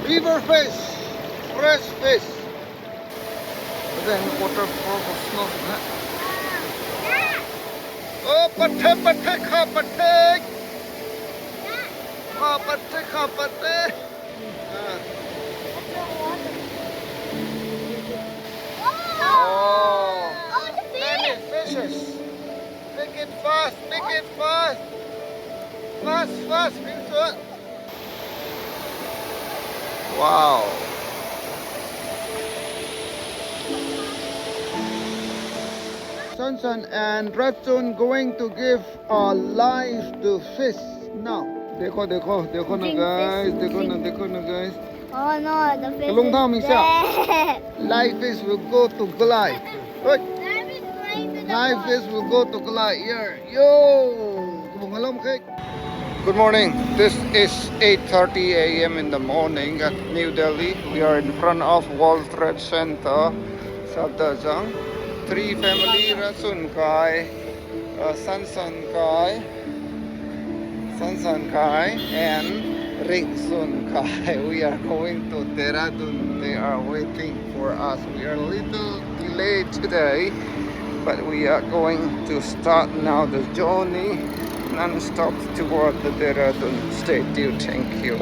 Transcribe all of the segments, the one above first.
River fish, fresh fish. Then waterfall of snow. Oh, patek, patek, patek. Oh, patek, patek. Oh, many fishes. Make it fast, make it fast. Fast, fast, Vincent. Wow. Sansan and Ratsun going to give a life to fish now. देखो देखो देखो ना guys, देखो ना guys. Oh no, the fish Long time is is dead. Live fish will go to glide. Oi, That is going to the live water. fish will go to glide here. Yo, good morning. This is 8:30 a.m. in the morning at New Delhi. We are in front of World Trade Center, Sabdazang. Three family, Rasun Kai, Sansan Kai, and Ringsun Kai. We are going to Dehradun. They are waiting for us. We are a little delayed today, but we are going to start now the journey non-stop toward the Dehradun. Stay tuned. Thank you.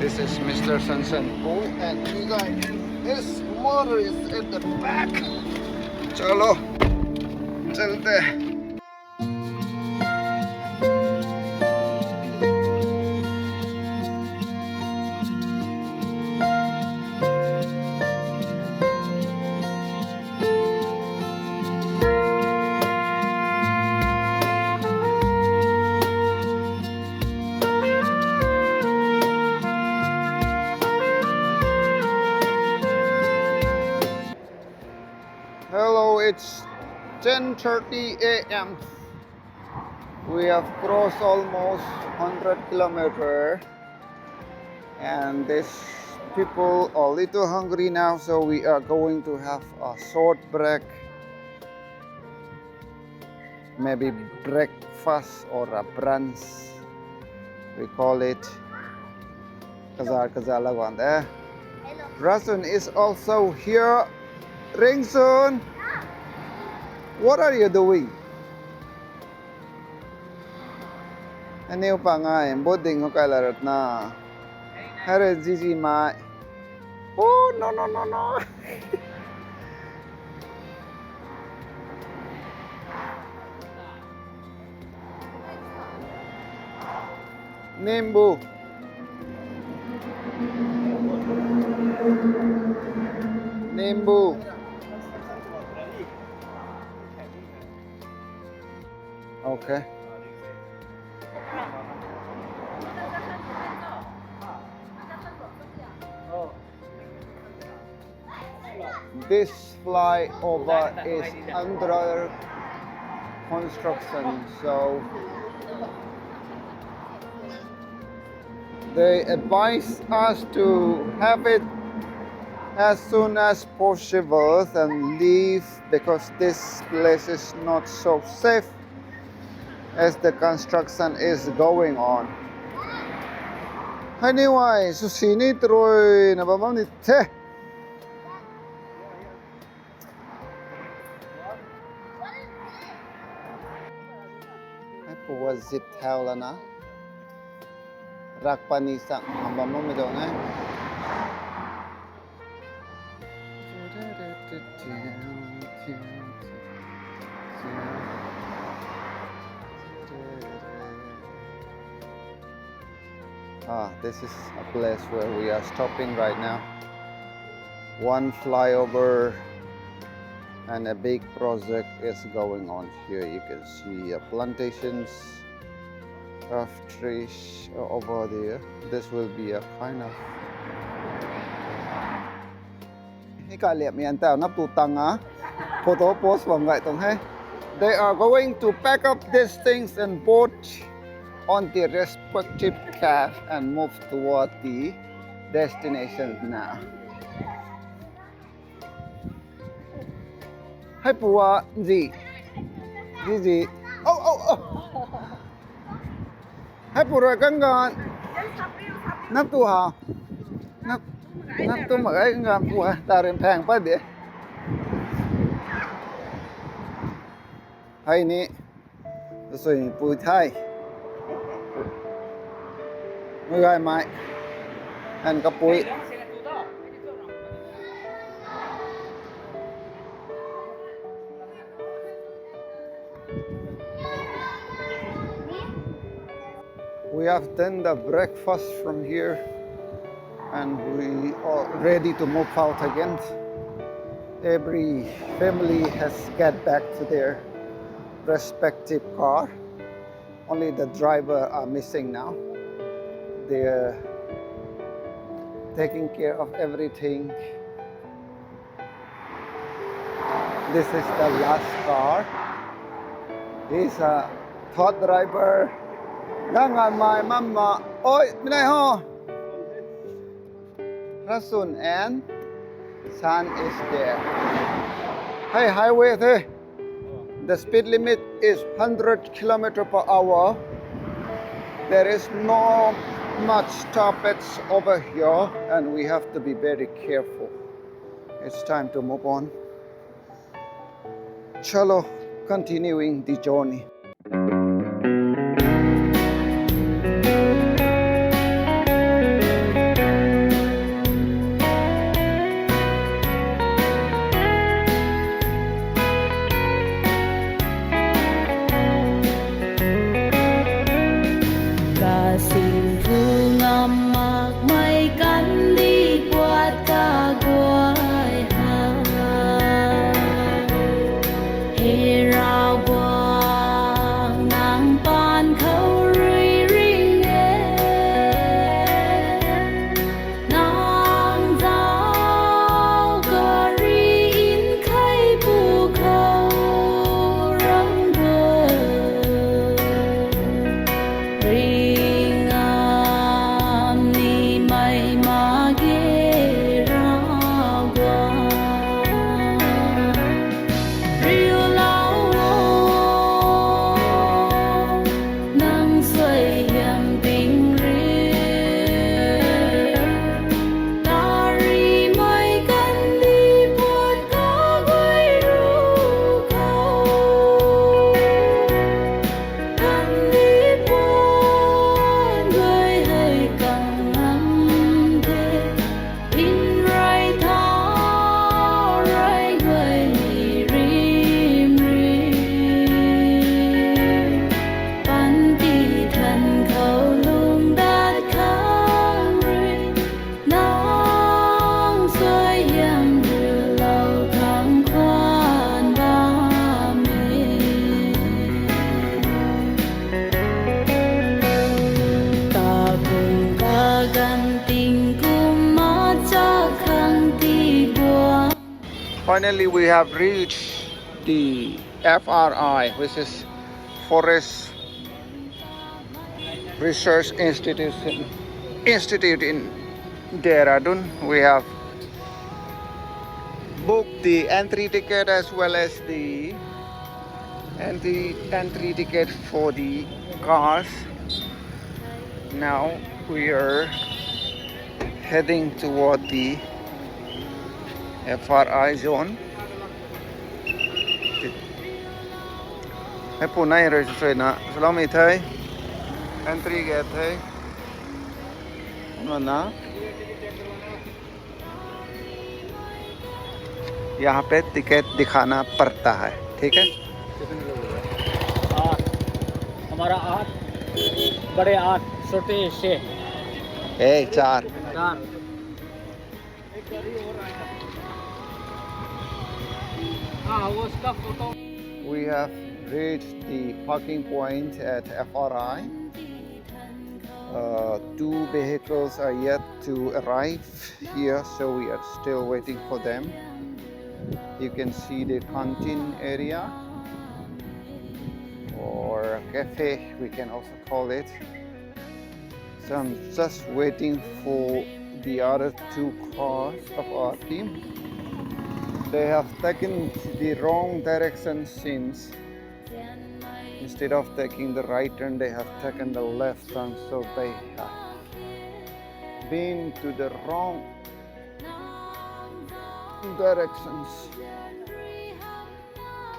This is Mr. Sansan Pool, and you guys, his mother is at the back. Chalo, chalte. Hello, it's 10:30 a.m. We have crossed almost 100 kilometers, and these people are a little hungry now, so we are going to have a short break, maybe breakfast or a brunch. We call it Kazar Lawan. Rasun is also here. Ringsun, what are you doing? Ano pa nga eh, boding ko kay larat na. Hare Gigi Mai. Oh, no. Nimbu. Okay. This flyover is under construction, so they advise us to have it as soon as possible and leave, because this place is not so safe as the construction is going on. Anyway, susini troy nabamam ni the. Ay po zip towel na. Rak panisang nabamam mi daw na. This is a place where we are stopping right now. One flyover and a big project is going on here. You can see plantations of trees over there. This will be a kind of photo post from right. They are going to pack up these things and boat on the respective cab and move toward the destination now. Hi Pua G. Oh. Hi Pura Gangan. Nap tu ha. Nắp nắp tôi mà ấy ngam của ta ren phèn pa de hay ni rồi pui thai Muygaymei and kapui we have done the breakfast from here and we are ready to move out again. Every family has get back to their respective car. Only the driver are missing now. They're taking care of everything. This is the last car. He's a third driver. Đang on my mama. Oi, bên này ho. Rasun and San is there. Hey, highway there. The speed limit is 100 km/h. There is no much stoppage over here and we have to be very careful. It's time to move on. Chalo, continuing the journey. Finally, we have reached the FRI, which is Forest Research Institute in Dehradun. We have booked the entry ticket as well as the entry ticket for the cars. Now we are heading toward the FRI zone. Hãy phụ này rồi rồi nè, sau mình thấy entry gate thấy, ना यहाँ पे ticket दिखाना पड़ता है, ठीक है? हमारा 8 बड़े 8 छोटे 6 4 We have reached the parking point at FRI. 2 vehicles are yet to arrive here, so we are still waiting for them. You can see the canteen area or cafe, we can also call it. So I'm just waiting for the other 2 cars of our team. They have taken the wrong direction since instead of taking the right turn, they have taken the left turn, so they have been to the wrong directions,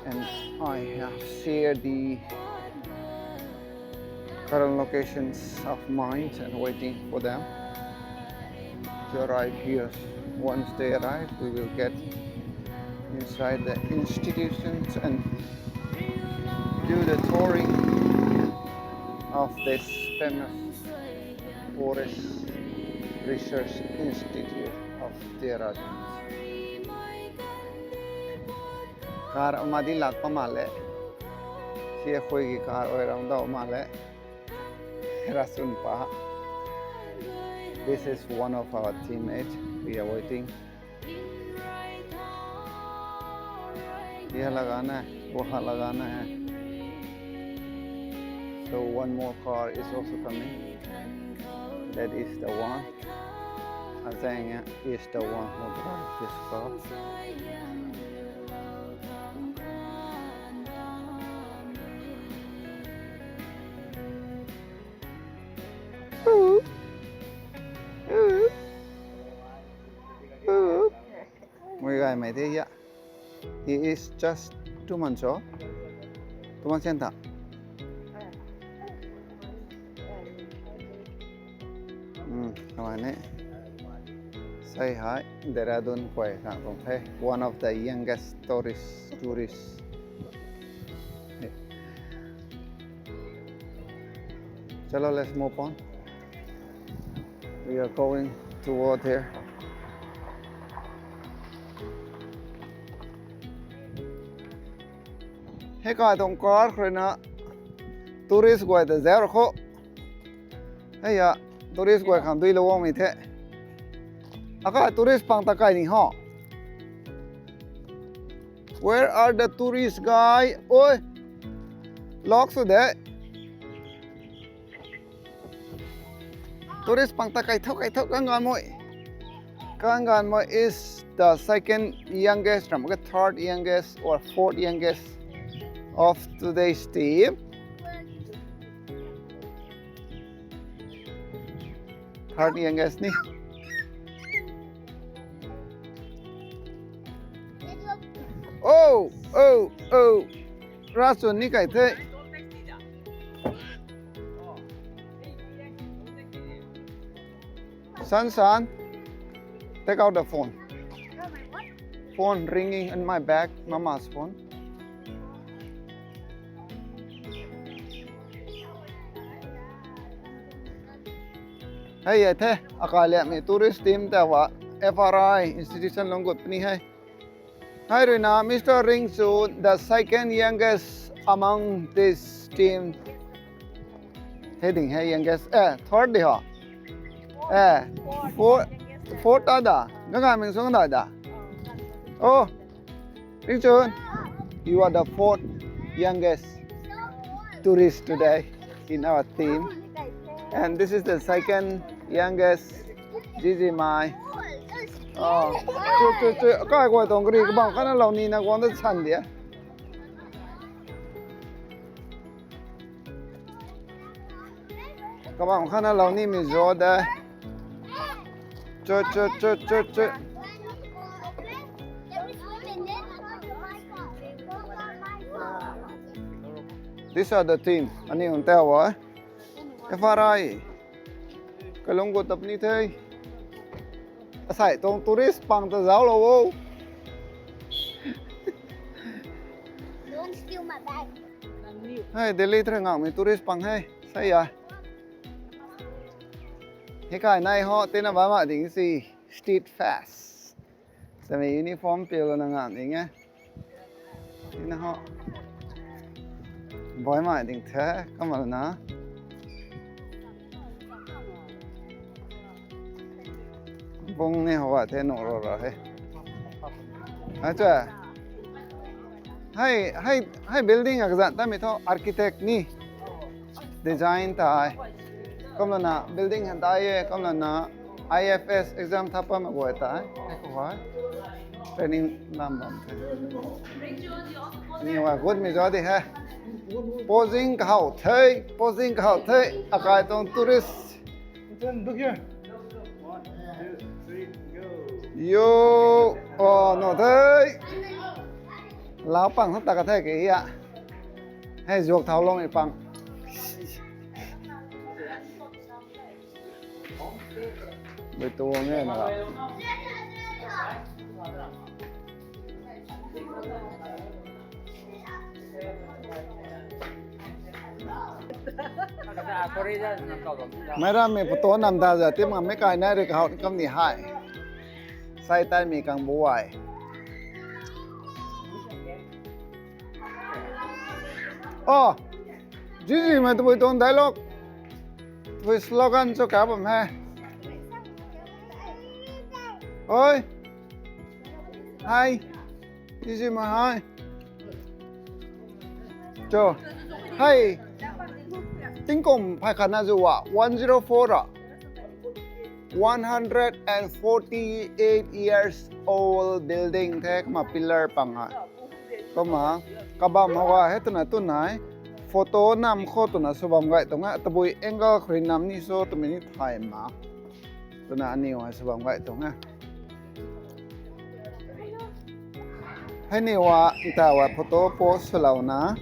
and I have shared the current locations of mine and waiting for them to arrive here. Once they arrive, we will get inside the institutions and do the touring of this famous forest research institute of Dehradun. Car amadi lakpa male, siya khoi ki car oiram da male, rasun pa. This is one of our teammates. We are waiting. यह लगाना है, वहाँ लगाना है. So one more car is also coming. That is the one. Azanga is the one who drives this car. Muygaymei thế ya. He is just 2 months old. 2 monthsenta. Say hi, Dehradun Kwai Kangkong. Hey, one of the youngest tourists. Hey. Chalo, let's move on. We are going toward here. Hey, guys, don't car, Krina. Tourist go to zero. Hey, ya, tourist go can do the warm with it. Aka tourist pang takai ni ho. Where are the tourists, guy? Oi, locks with that. Tourist pang takai thok kangan mo is the second youngest, third youngest or fourth youngest of today's team. Third youngest ni. Oh, Rasun ni kai the. San, take out the phone. Phone ringing in my bag, Mama's phone. Hey, the akala me tourist team tawa FRI institution longot ni hai. Hi Rina, Mr. Ringsu, the second youngest among this team. Heading, hey youngest, third di ho. Fourth ada. Gaga ming song da. Oh, Ringsu, you are the fourth youngest tourist today in our team, and this is the second youngest, Gigi Mai. Oh, cái của tổng cái bằng cái nó lâu ni nó còn rất sẵn đấy. Các bạn cái nó lâu ni mình rồi đấy. Chơi. These are the team. Anh em tao vậy. FRI. Cái lông của tập ni thế. Sai tong tourist pang ta giáo lo. Don't steal my bag. Hey, Delhi thre ngang mi tourist pang hey. Sai ya. He kai nai ho te na ba ma ding si street fast. Sa mi uniform pe lo na ngang ding á. Te na ho. Boy ma ding the ka ma na. Bông này họ thế nổ rồi hết. Acha. Hay building cái dạng ta mới thọ architect ni design ta. Comme là na building hiện tại comme là na IFS exam thapa mà gọi ta. Cái có phải training làm bằng thế. Nhiều good mình rồi đi ha. Posing hậu thế. Akai tong tourist. Look here. Yo, oh no thế. Lão bằng hết ta có thể cái ạ. Hay ruột tháo lông này bằng. Bởi tù nghe nào. Mấy ra mình phụ tố nằm ta giờ tiếp mà mấy cái này được học cầm thì hại. Sai tay mình càng bố hoài. Oh, gì mà tụi tôi dialogue. Với slogan cho cả bọn he. Ôi. Hi. Gì mà hi. Cho. Hi. Tính cùng phải khả năng dù ạ. 104 ạ. 148 years old building thế mà pillar bằng ạ. Có mà kabam hawa hết tuần này photo nam kho tuần số bầm gậy tông á tập angle khởi nam ni so tụi mình thay mà tuần này nhiều số bầm gậy tông á hay nhiều ta photo post lâu na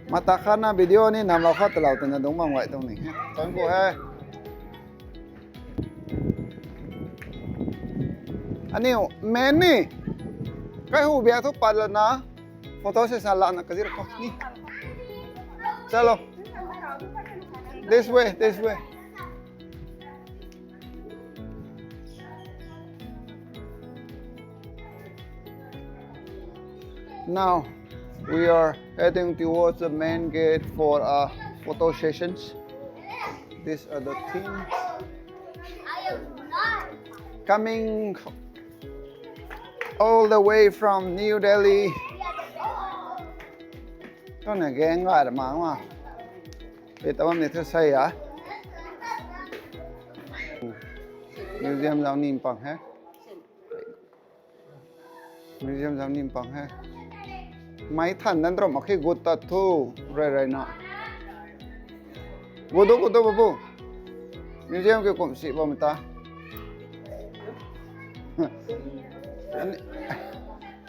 mata khana video ni nam lao kho lâu tuần đúng bầm gậy tông này tông cô ha anh nhiều men ni cái hũ bia thuốc bật lên na photo sẽ sao lạ na cái gì đó đi chalo this way now we are heading towards the main gate for photo sessions. These are the teams coming all the way from New Delhi. Cái này ghen quá rồi mà đúng không? Bây giờ mình thử xây à? Museum giao niệm bằng hết. Museum giao niệm bằng hết. Máy thằng đang trong một cái gút tạt thu rồi nọ. Gút đó bố. Museum cái cụm sĩ bao mình ta.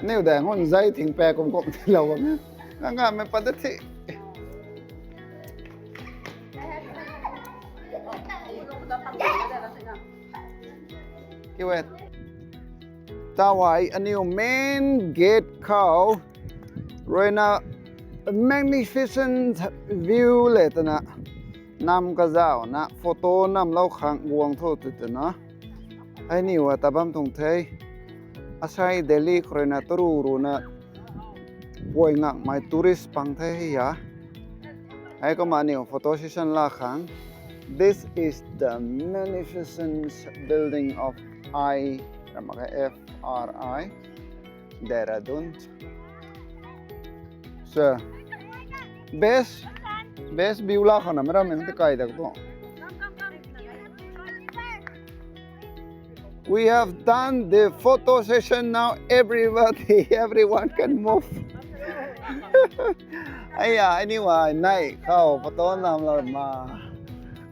Nếu để ngọn dây thì bè cũng thì lâu lắm. Nga may padati. Kiwet. Tawai a new main gate cow. Rồi na magnificent view lệ na. Nam ka zao na photo nam lau khang guang tho tu na. Ai ni wa tabam tung thei. Asai Delhi rồi na toru na boy ngak my tourist pang thế ya ai có mà nhiều photo session la khang. This is the magnificent building of FRI Dehradun. So best view la khana mera men te kai dak to. We have done the photo session now. Everyone can move. Anyway, night khao photo nam la ma.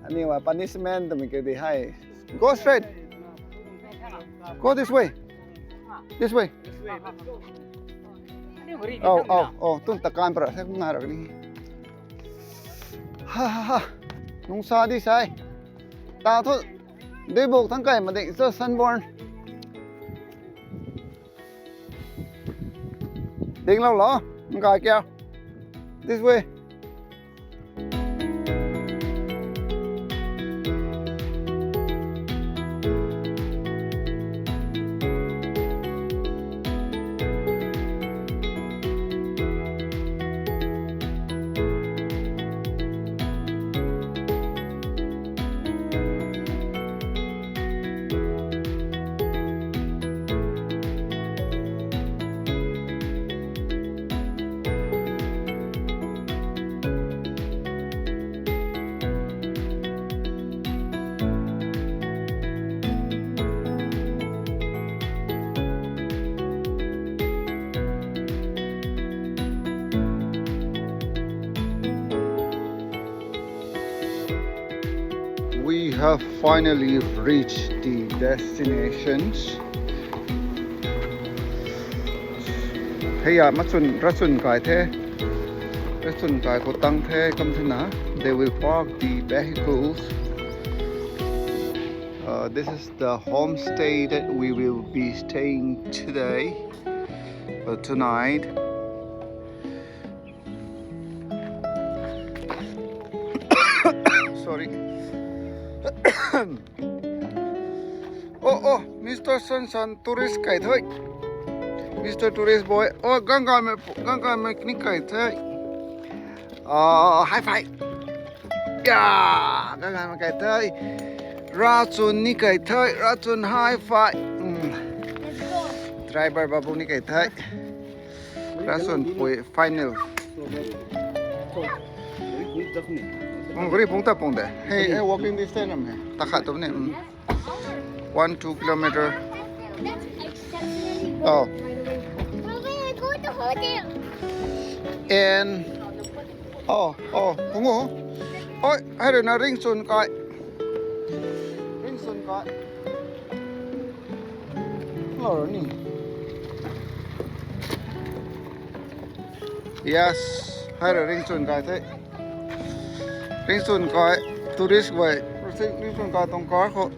Anyway, punishment mình cái gì hay. Go straight. Go this way. This way. Oh, tun takan para sa kung naro ni. Ha. Nung sa di sai. Ta thôi. Đi bộ thằng cày mà định cho sunburn. Định lâu lắm, cài keo. This way. We have finally reached the destinations. Hey, Rasun Kai The. Rasun Kai Kotang The come to na. They will park the vehicles. This is the homestay that we will be staying today or tonight. Sorry. Oh, Mr. Sun, tourist kai thôi. Mr. Tourist boy. Oh, gang me knik kai thôi. High five. Yeah, gang me kai thôi. Ratun ni kai thôi, Ratun high five. Let's go. Driver babu ni kai thôi. Ratun boy final. Guri pungta pungta. Hey, walking distance am hai. Takha tum ne. 1-2 kilometer. That's exceptionally good. Oh. We're gonna go to hotel. And pungo. Oi, hai na ring sun kai. Ring sun kai. Lo ni. Yes, hai ring sun kai thế. Ring sun kai tourist vậy. Ring sun kai tong car kho.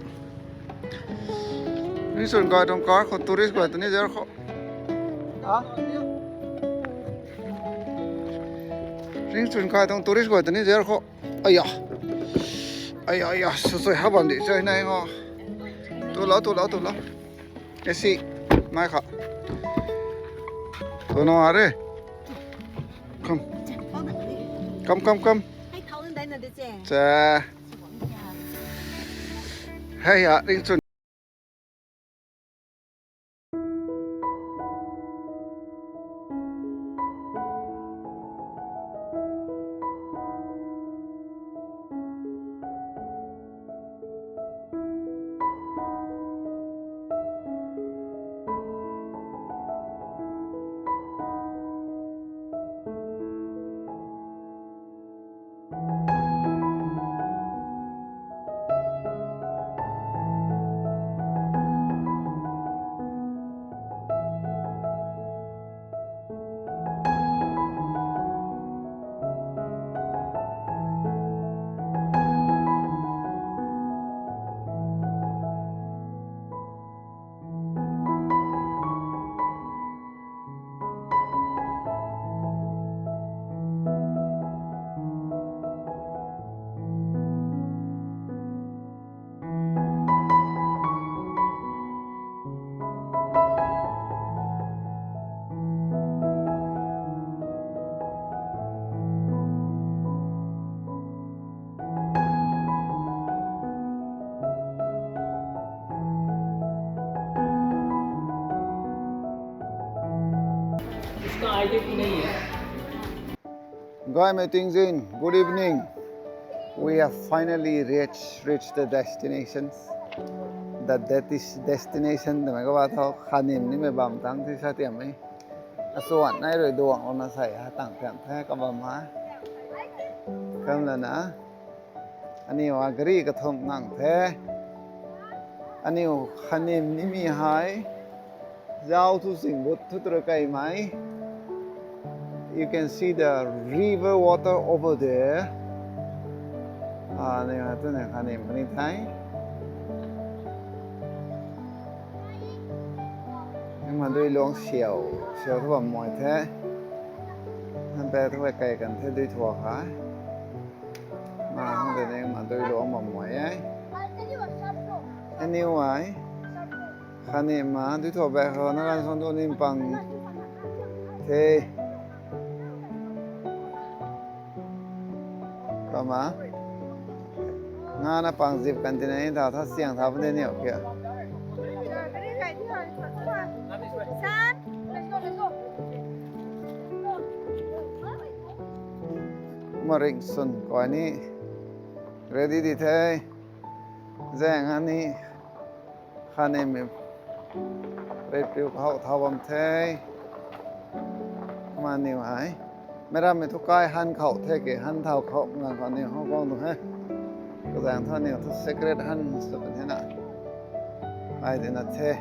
Ring sun kai tong car kho tourist vậy tani jar kho. À? Ring sun kai tong tourist vậy tani jar kho. Aya, soi haban đi chơi này ho. Tu lo. Cái gì? Mai kha. Tu nó à đấy. Come. Cha. Hey ya, ring sun. Guy Metingzin, good evening. We have finally reached the destinations. That is destination. The Megawatt Hanim Nimebam Tang Satiami. So what night we do on a say, Tang Tang Kabama. Come Lana. And you agree at home Nang Te. And you Hanim Nimi High. Zao to sing what to the Kaimai. You can see the river water over there. Này là tôi này khả niệm mình thấy. Nhưng mà đôi luồng xèo thôi mà mỏi thế. Nên bé thôi cày cần thế đôi thua hả? Mà không thể nên mà đôi luồng mà mỏi ấy. Anyway, khả niệm mà đôi thua bé hơn nó là son đôi niệm bằng thế. Mà nga na pang zip kan tin ai tha siang tha vấn đề nhiều kìa. Mà ring sun coi ni ready đi thế. Giang anh ni khăn em red piu hậu thao bầm thế. Mà nhiều ai. Mera me thukai han khẩu thế kì han thao khẩu ngang còn nhiều không con được hết. Cái dạng thao nhiều thứ secret han sự thế nào. ai thì nó thế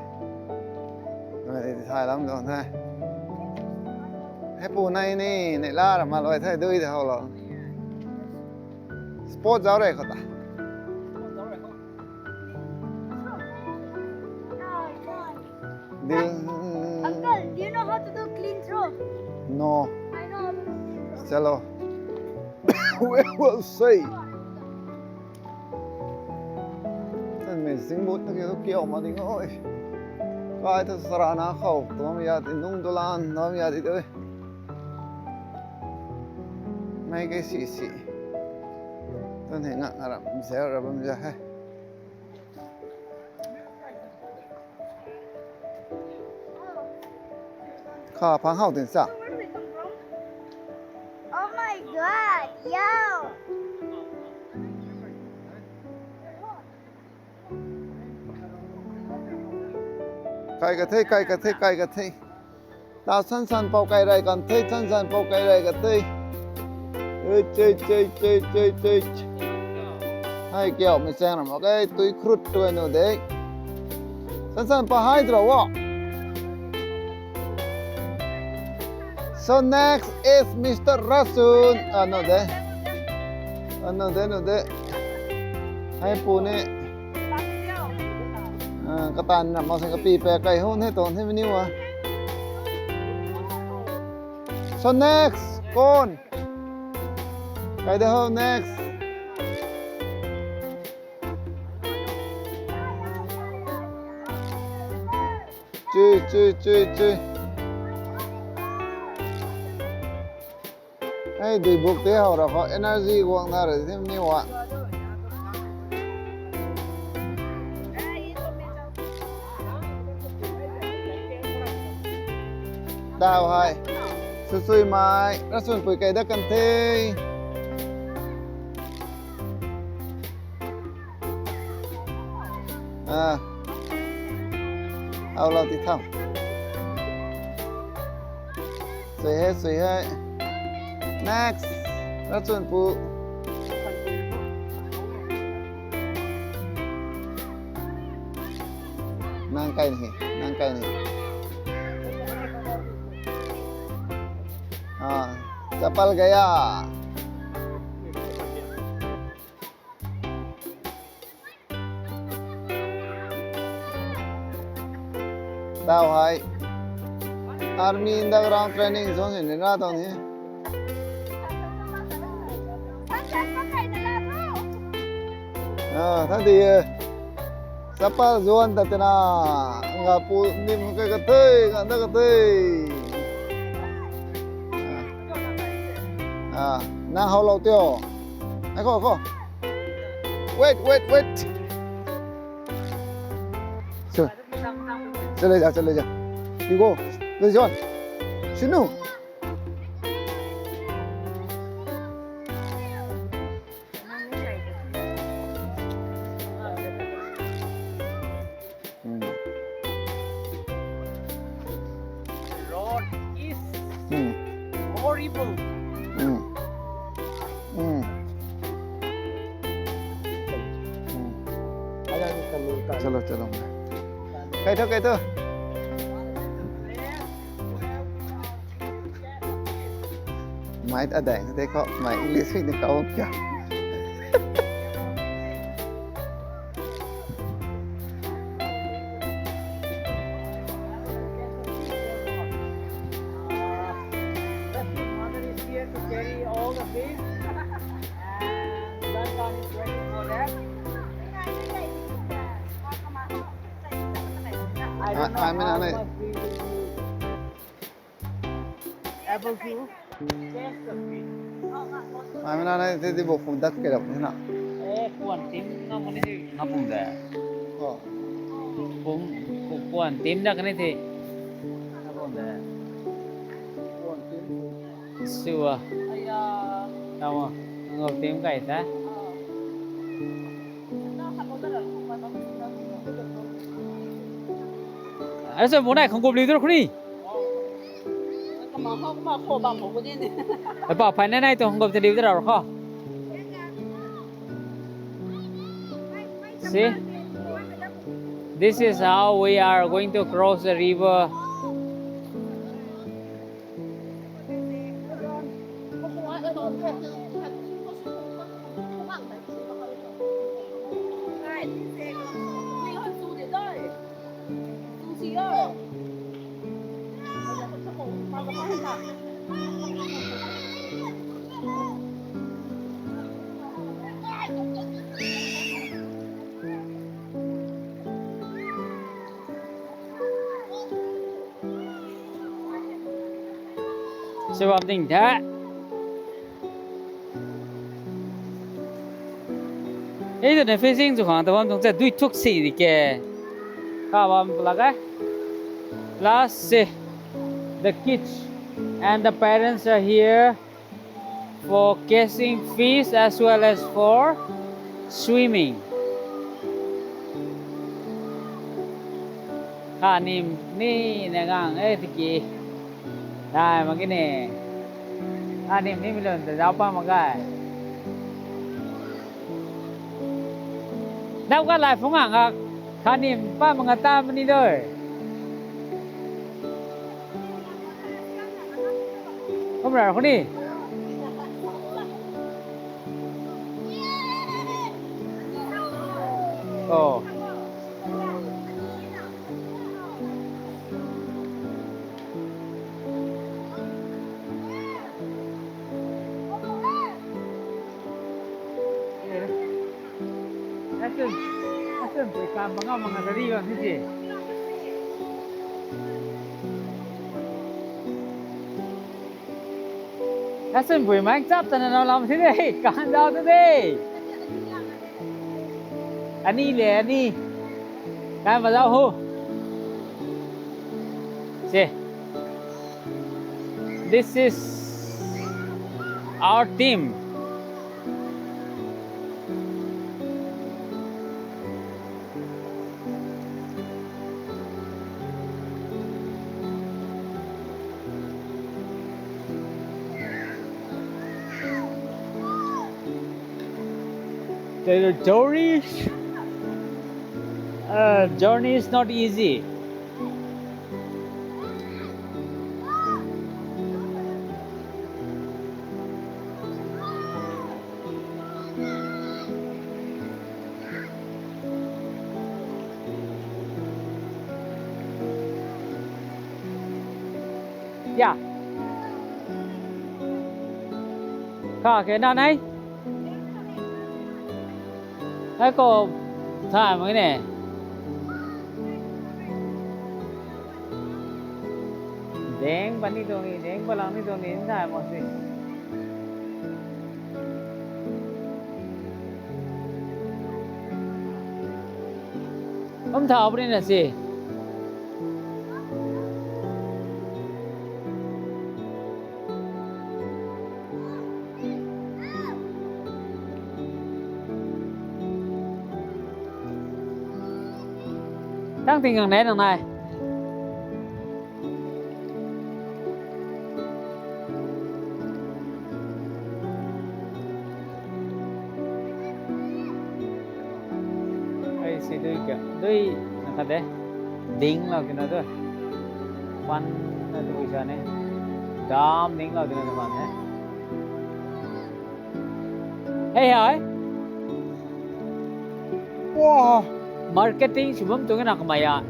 người thì thay lắm rồi thế hết bù này nè này la mà loại thay đuôi thì hậu rồi sport giáo đây không ta đi Uncle, do you know how to do clean throw? no I know how to do clean throw. chalo we will see thân mình sinh bút nó kiểu mà đi ngồi cái thứ sara na khẩu tôi mới nhớ thì nung tôi lan tôi mới nhớ thì tôi mấy cái xì tôi thấy ngã làm sẽ ra bây giờ hay khá phang hậu tiền sao Where did they come from? Oh my god, yo! cay cái thế ta sẵn bao cay đây còn thế sẵn bao cay đây cái thế chơi hai kiểu mình xem là một cái túi khruột tôi nữa đấy sẵn bao hai rồi so next is Mr. Rasun no đấy hai phụ nè cái tàn nằm vào cái pi pe cây hôn hết tổn thế nhiêu à so next con cái đó next chơi hey đi buộc thế hậu rồi energy của anh ta rồi thêm nhiêu à đào hai xui mai rất xuân bụi cây đất cần thế ao lâu thì thầm sui hết next rất xuân phụ nang cây này chapal gaya tao hai army in the ground training zone này ra tao nhỉ thế thì chapal zone ta tên là ngapu nim cái thế na hậu lâu tiêu ai có wait chơi lấy ra you go let's go shinu road is horrible. चलो cây thôi máy đã đèn thế có máy lý thuyết được không kìa I mean, I able to test the fish. Mai nay thế thì bộ phun đất cái độc thế nào? Cuốn tím nó muốn đi nó bùng ra. Cuốn tím đó cái này thì nó bùng ra. Cuốn tím. Sure. Đâu mà ngọc tím cái ta. 알았어, 뭐나 공급 리더로 그니. Bảo phải này tôi không gặp thì điều gì đâu khó. This is how we are going to cross the river. Sư phạm tình thế. Ấy rồi này phát sinh cho khoảng tầm trong sẽ đuôi thuốc xì thì kìa. Các bạn là cái. Plus the kids and the parents are here for catching fish as well as for swimming. Ni nè gang ấy thì kì. Đây mà cái này. Ni mình lên từ đâu pa mà cái. Đâu có lại phóng hàng à. Pa mga tama ni rồi. Không rồi không đi. Ồ. Asan bukan mga daliwan hindi. Asan buổi mang chấp tao nào làm thế này, cản đâu thế đây. Anh đi, cái mà giao hô. See, this is our team. The journey is not easy. Yeah. Cái nào này? Cái cô thả mấy này. Deng bani doni, deng balang ni doni thả một gì. Ông thảo bên này gì? Đang tình gần đấy đằng này. Đây sẽ đuôi kìa, đuôi là thật đấy. Đính là cái nó thôi. Quan là đuôi sao này. Đám đính là cái nó bạn đấy. Hey hỏi. Wow. Marketing subam tu kan akamaya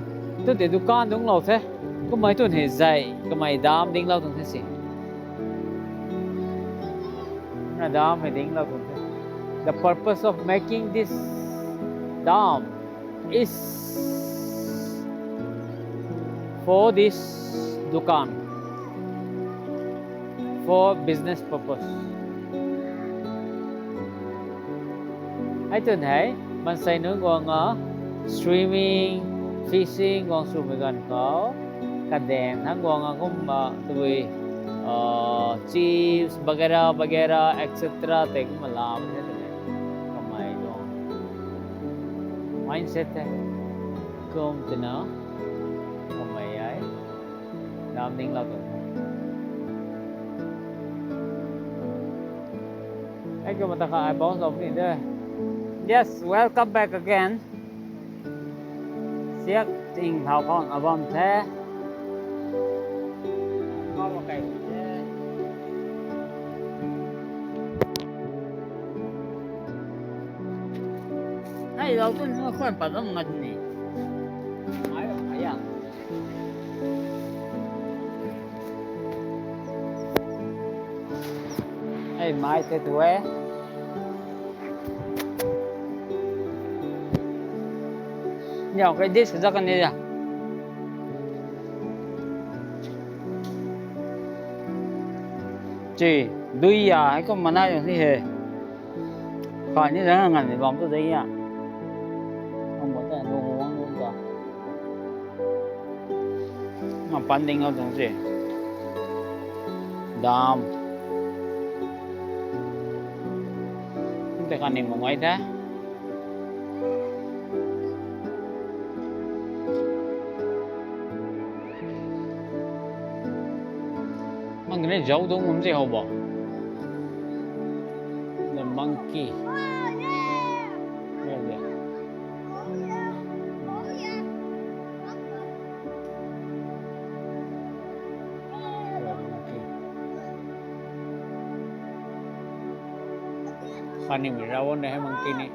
tu de dukan dong lo the ko mai tu he zai ko mai dam ding lo tu the si na dam he ding lo tu the. The purpose of making this dam is for this dukan, for business purpose. Ai tu thấy mình xây nước ngon swimming, fishing, ngon sum gần có cả đèn, thằng ngon cũng tụi chips, bagera, etc. Thì cũng mà làm thế này, không ai đâu. Mindset thế, không thì nó, không ai ấy, làm tiếng lâu rồi. Ay, kung mataka ay bounce off ni there. Yes, welcome back again. siếc trình thảo con ở vòng thế có một cái hay đâu tuh nó khoan bắt nó ngắt nè ai ai à ai mai thế tụi nhau cái dish ra cái này à chị đuôi à hay có mà nào như thế khỏi như thế là ngành để bóng tôi đấy à không có thể đồ uống luôn cả mà bán đinh ở trong gì đam không thể cần niệm một ngày thế mà cái này giấu đúng không gì hậu bỏ the monkey where is it? Funny mình ra vấn đề hay monkey này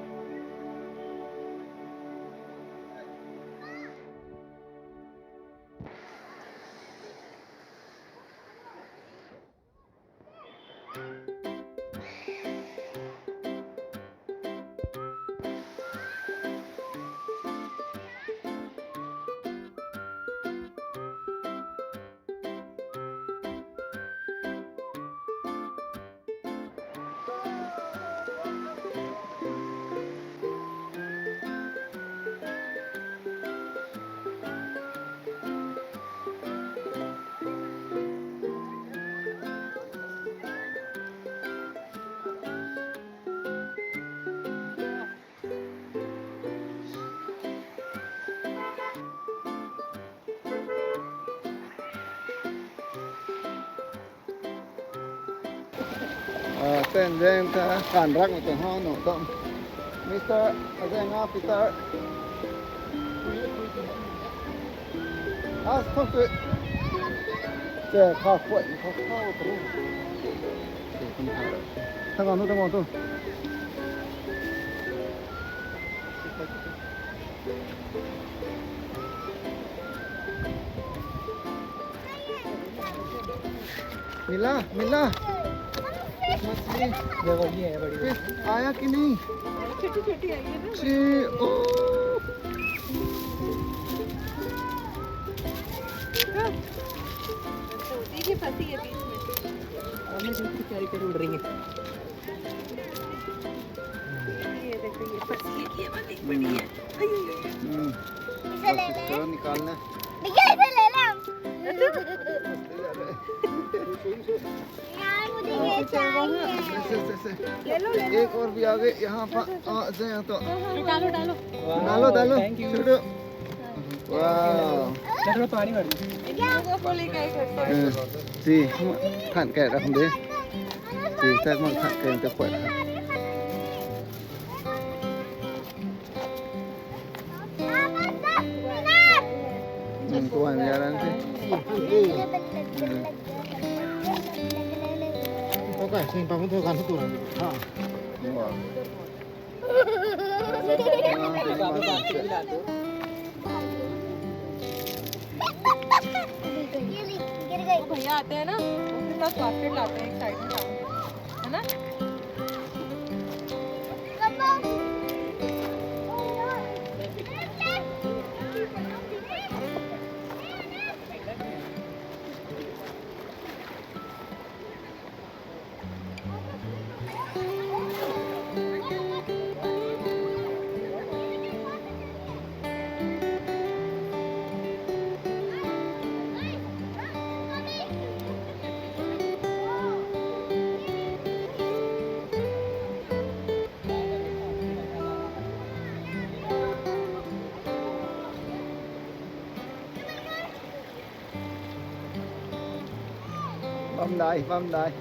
tên James ta cản rắc một cái hoa nổ động Mr. Azena Peter không tuyệt chờ khảo quậy khó khao trụ để không thằng còn tôi मिला मछली देखो ये है बड़ी आया कि नहीं छोटी छोटी आई है ना जी ओ छोटी की फंसी है बीच में और मैं दूसरी कैरी कर उड़ रही है ये देखो ये फंसी है ये वाली बड़ी है इसे ले ले चलो निकालना भैया इसे ले ले यार मुझे ये चाहिए ले लो एक और भी आ गए यहाँ पर आ जाए तो डालो छोड़ो वाह चलो पानी भर दो को लेके आए घर जी खान के रख दे जी तक मन खान के तो पड़ को आने जा रहे थे तो क्या सिंह पापा तो गाना तो हाँ भैया आते हैं ना उनके साथ बास्केट लाते हैं एक साइड में है ना bấm đây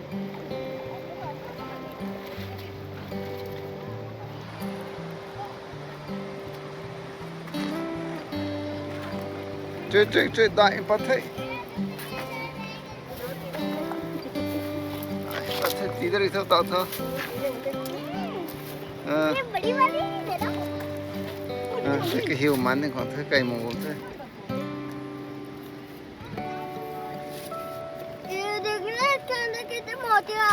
chơi đại bắt thấy bắt thấy tí đây thôi tao thôi ये बड़ी वाली दे दो cái hiệu mắn thì còn thấy cây màu thôi ये देखना इसके अंदर कितने मोतिया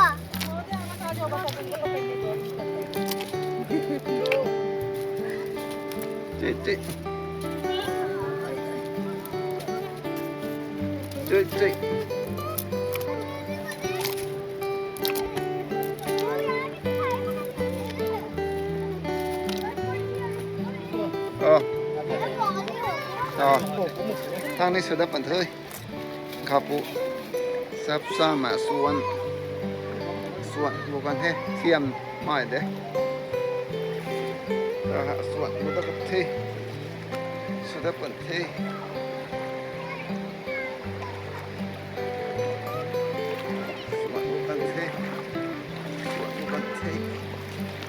chơi thang này sudah penting kapu sama suan bukan siam mai deh suan sudah penting suan bukan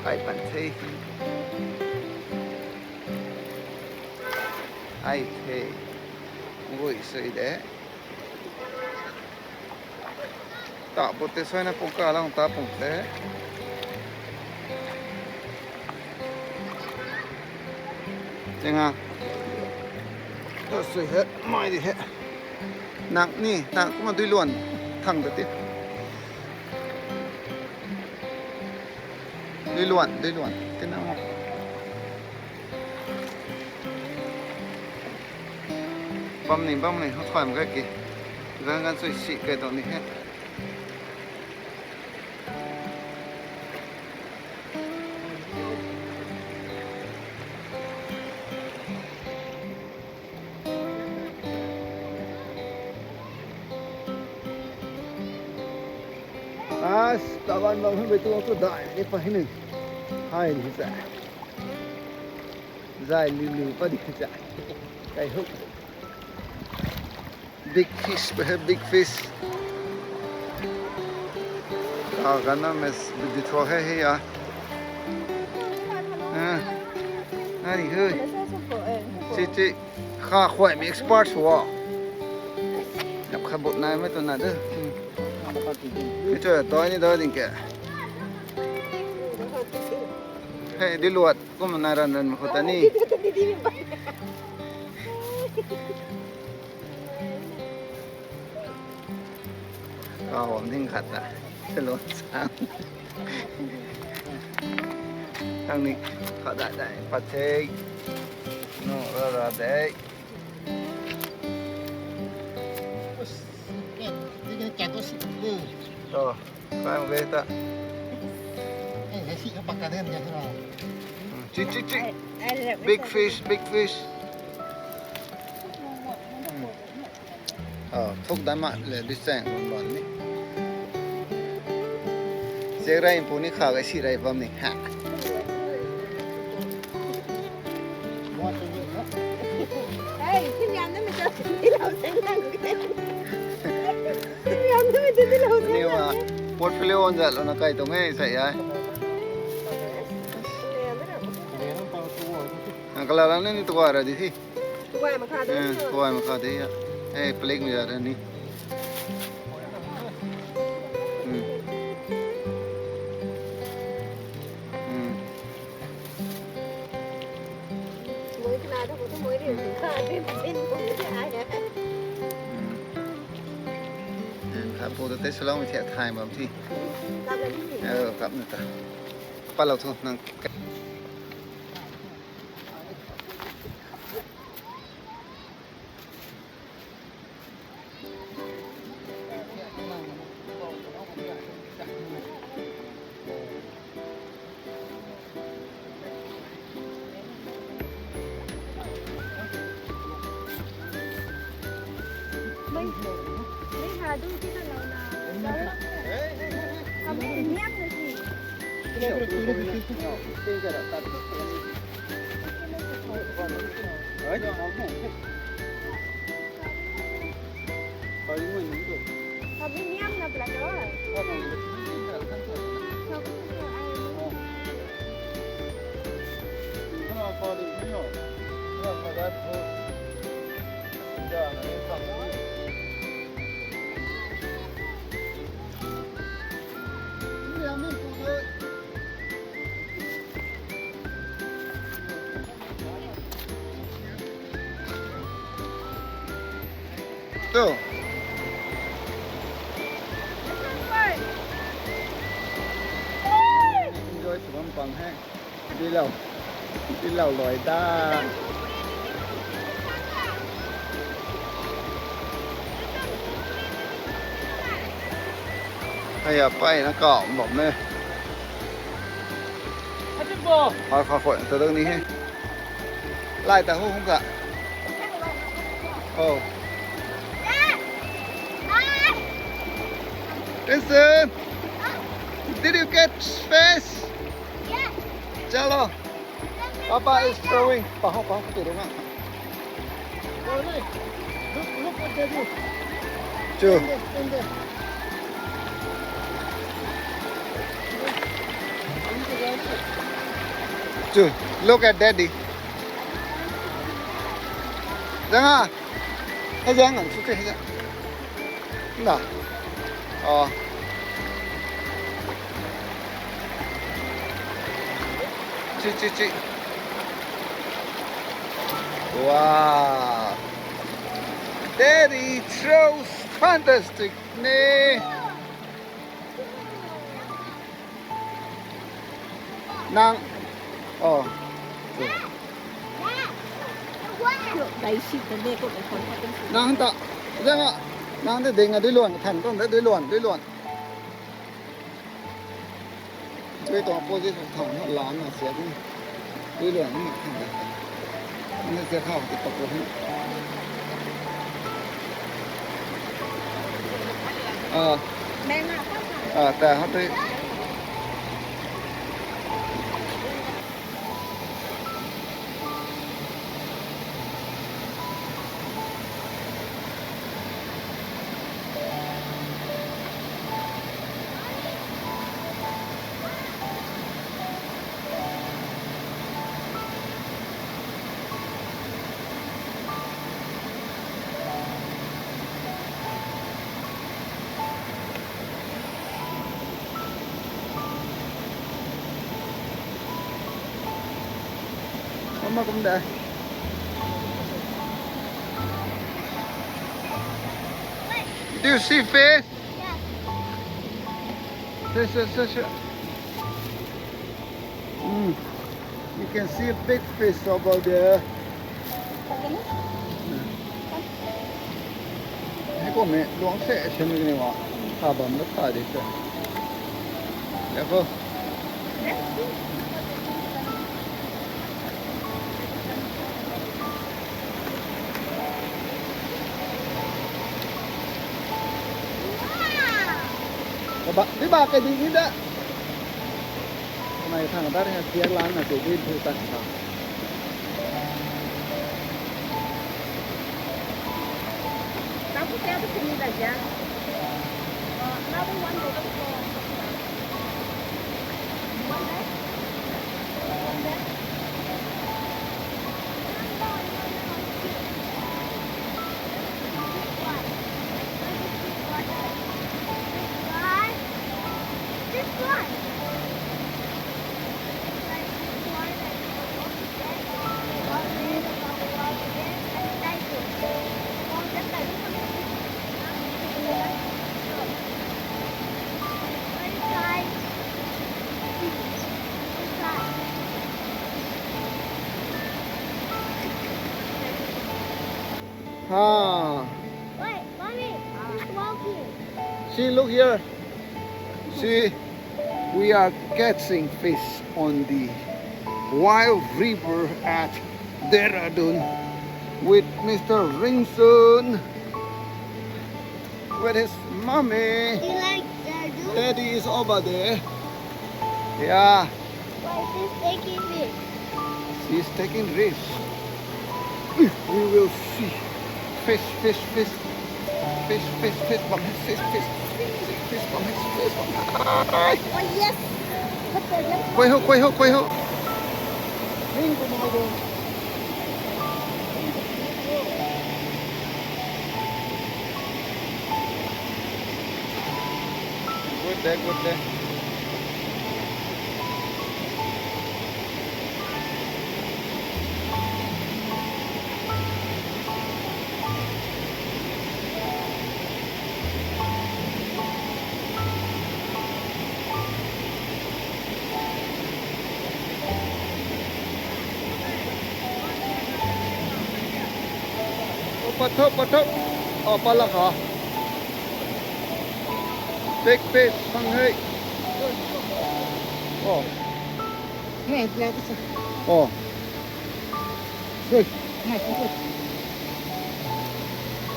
ai penting ai thế ngồi sợi đấy tạo một cái xoay nó cũng cả lòng ta cũng thế chừng à tôi sợi hết mai đi hết nặng nè nặng cũng mà tôi luôn thẳng được tiếp đi luôn cái nào không băm này họ thoải một cái kì ra gan sôi xị cái tàu này hết taban bang hơi tôi có đại cái phải này hai đi dài lù pa đi dài cái hút big fish cái nó mới bị thua hay à này hơi chị khá khỏe mi expert số nhập khá bột này mới tuần nào đó cái chỗ tối như đó thì kệ hey đi luộc có một nài rần mà khổ taniผมทิ้งขัดอ่ะจะลดซ้ำทางนี้เขาได้ปัดเทกโน่เราได้ต่อไปหมดเลยต่อจิ๊ก big fishทุกด้านมาเลยดิแสงบอลนี่เสียไรพวกนี้ข่าวไอ้สิไรบ้างนี่ฮะเฮ้ยขึ้นยันนั่นมันจะที่เราเส้นนั่งกันขึ้นยันนั่นมันจะที่เราเส้น นี่ว่าพอร์ตโฟลิโออนจัดแล้วนะใครตรงนี้ใส่ยัยก็แล้วนั่นนี่ตัวอะไรดิที่ตัวมาขาดดิอ่ะเฮ้ยเพลงมีอะไรนี่ครับพูดแต่สลองไปเที่ยวไทยแบบที่ครับนี่ตาป้าเราทุกนั่งไม่หาดูที่เรานาทำให้เงียบเลยสิ ทำให้เงียบนะปลาเด้อเขาก็จะไอ้ Tuh. Enjoy sebab pang hai. Đi lầu lội ta. Hay à, bay nó cọ bỏng nè. Khỏi khỏi từ từ đi he. Lại ta không cả. Oh. Listen. Did you catch fish? Yes. Chalo. Papa is throwing. Paho từ đúng không? Look what they do. Chưa. Stand there. Chưa. Look at daddy. Giang à? Giang à? Xuất hiện Giang. Nào. Chị. Wow. Daddy throws fantastic nè. Nàng. Đầy ship đến đây cũng phải còn phải Nàng ta. Giang à. Nàng để định đi luôn, thành công đi luôn. Tôi toàn position thẳng nó lán là sẽ đi luôn nó thành. Nó sẽเข้าติดตกลงMẹ mà không แต่เขาไป Mama cũng đây. Do you see fish? Sure. You can see a big fish over there. Cái con mẹ luống sẽ trên cái này mà thả bấm nó thả đi rồi. Đẹp không? Đi ba cái gì đó. Này thằng ta này tiếng lán là tự đi thu tận sao? Tao cũng theo cái gì vậy chứ? Nó cũng quấn được không? Quấn đấy. Wait, mommy, I'm walking. See, look here. See, we are catching fish on the wild river at Dehradun with Mr. Ringson with his mommy. You like that? Daddy is over there. Yeah, Why is this taking this? he's taking risks. We will see fish, fish, fish, fish, fish, fish, from his fish, fish, fish from his fish. Oh yes. What the heck? Quay hậu, quay hậu, quay hậu. good day. Patho. Oh, palak ha. Big fish, Shanghai. Oh, Này, là cái gì? oh. Good. Này, cái gì?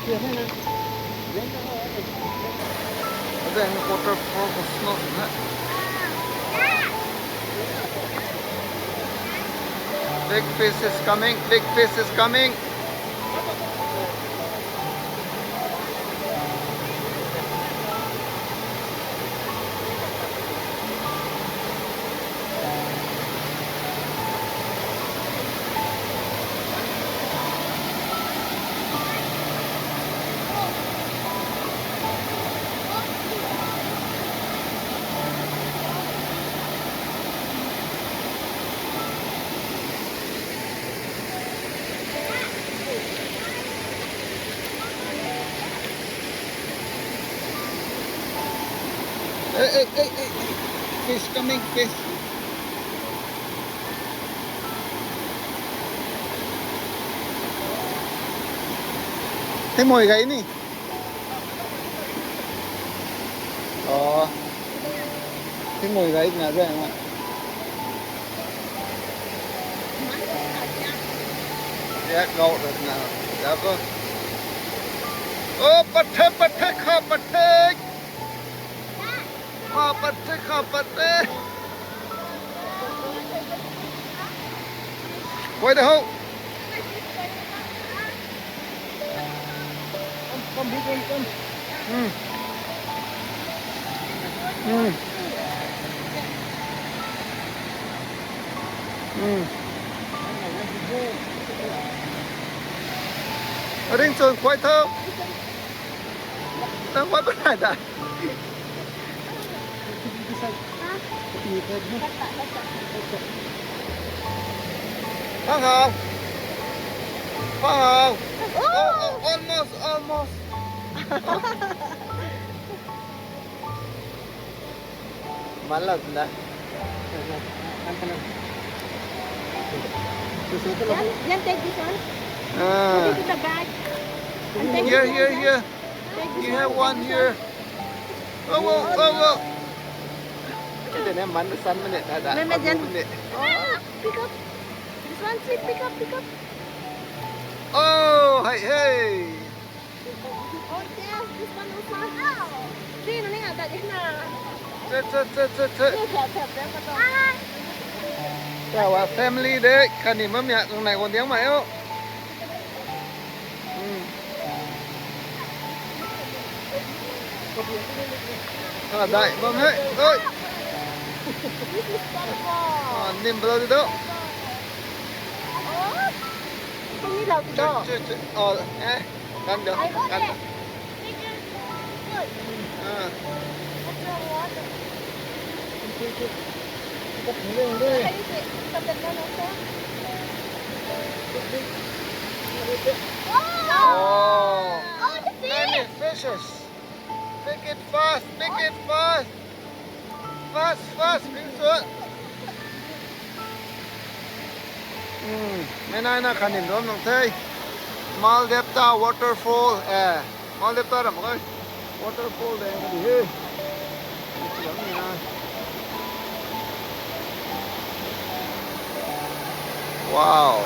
Được hay nào? Then waterfall was not that. Big fish is coming. Big fish is coming. Hey. Fish coming, fish. Thấy mồi gáy nè. Thấy mồi gáy là rồi mà. Yeah, go được nào. Dạ vâng. Bật thế, khá bật thế. Kapate. Quay được không? Come. Ở đây trường quay thơ. Đang quay bên này đã. Phang Hồng. Almost. Malas na. Then take this one. Ah. Put it in the bag. And take Here. this one. Take this You have one here. Oh. Ito na man san minute ada. Mehmet yan. Oh, pick up. This one, see, pick up. Oh, hey. Oh, yes, this one also. See, nó nghe tại this na. Chết. Nghe thẹp mà to. Chào à, family đấy. Khả niệm âm nhạc này còn tiếng mày không? Đại vâng hết. Ơi. Niệm vào đi đâu? Cái ní lầu từ đó. Căn được. Oh, many fishes. Pick it fast. Fast. Bring it. Mấy nay là khả niệm đó nông thây. Maldepta waterfall. Maldepta là mọi người. Waterfall đây là gì? Wow.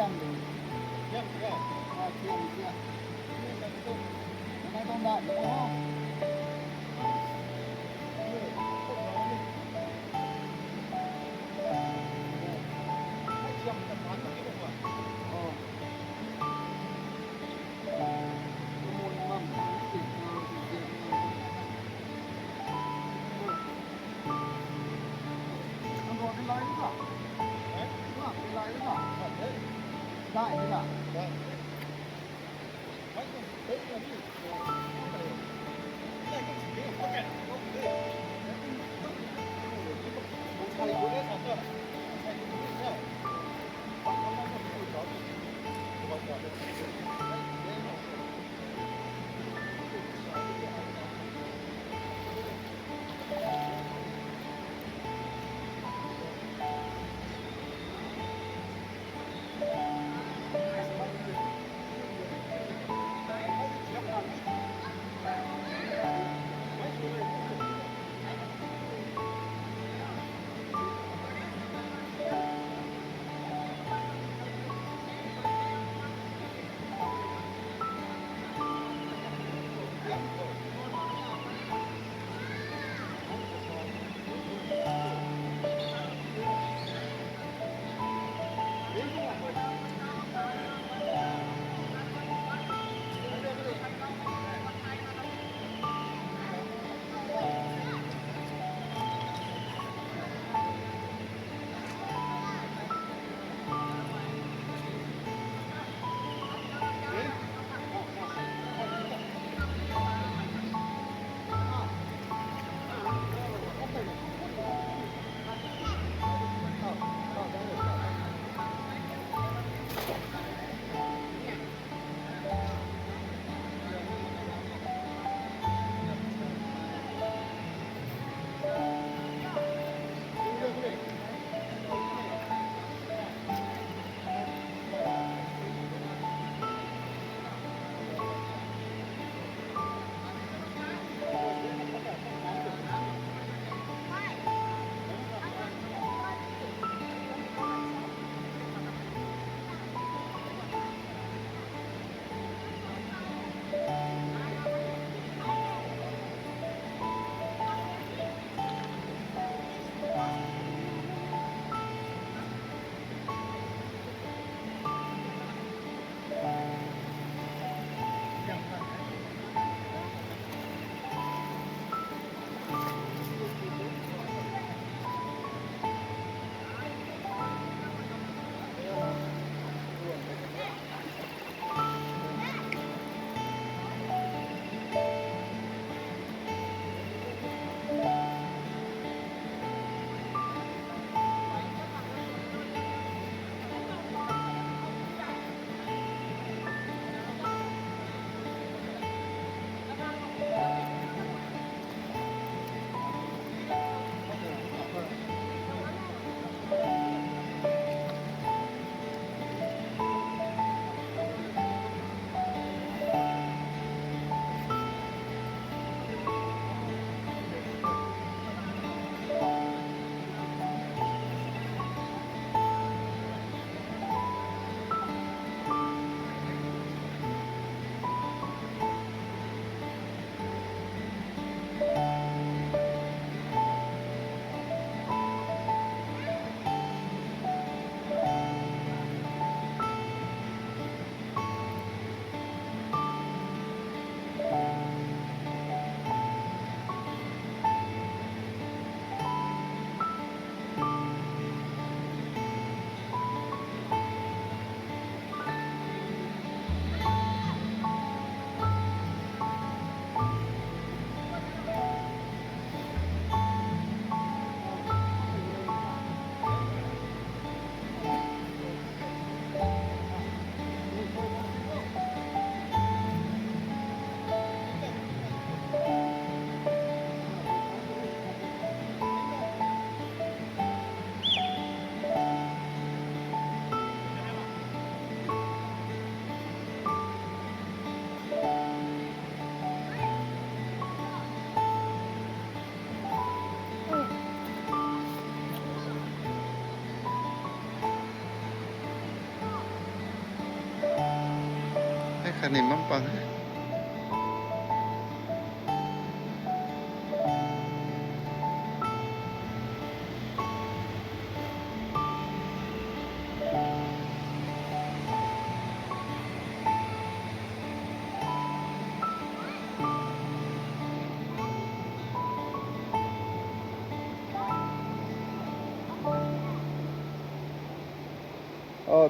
chiang rồi. Chiang chưa? À, chiang chưa? Hôm nay con bạn đúng không? Chiang tầm bán cái được rồi. Môn mầm thịt con rồi cái lấy nữa cả. Đấy, đúng không? Cái lấy nữa cả. Đấy. Đại nữa cả. Vâng. Đấy, đấy là gì? Đây cũng chỉ có cái không đấy. Một thầy của đấy sản xuất. Thầy của đấy sao? Bạn có một cái đó thì bao giờ được. Đấy, đấy là ถนนมังปัง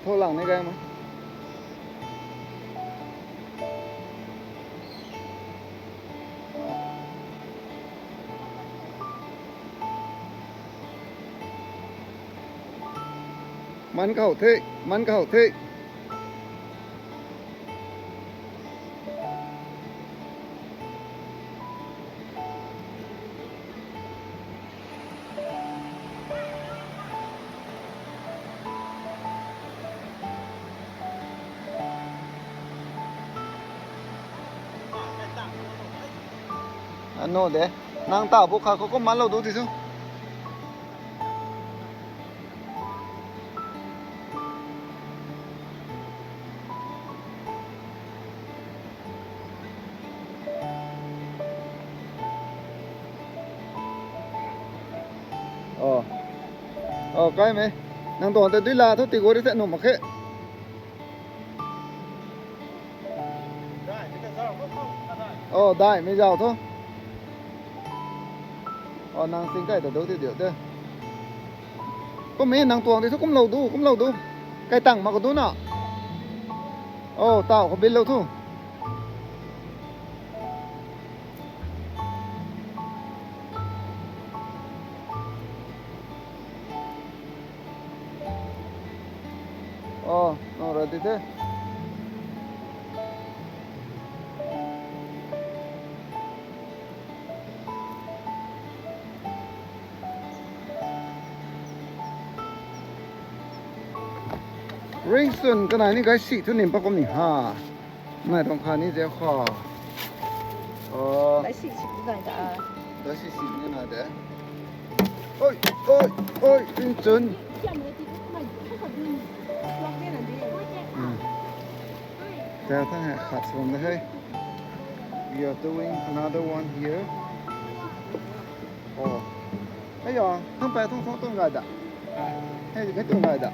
โทรหลังนี่ไงมั้ยมันเข้าเทมันเข้าเทอันโน่เด้นางตาพวกเขาก็มันเราดูที่สุดใกล้ไหมนางตัวแต่ด้วยลาทุกตีกูได้แต่หนุ่มโอเคได้ไม่ยาวทุกนางสิงใกล้แต่ดูที่เดียวเด้อก็มีนางตัวที่ทุกคุ้มเราดูใกล้ตั้งมาก็ดูน่ะเต่าเขาบินเราทุกno ready there ring soon cái này ní cái xị thứ niệm bao công nhỉ ha này đồng khá ní dễ khó Lấy xịt này đã. đấy xị như này đấy ôi ring soon theo thằng này khát xuống đây we are doing another one here bây giờ thằng bé thằng tôi ngài đã hay cái tôi ngài đã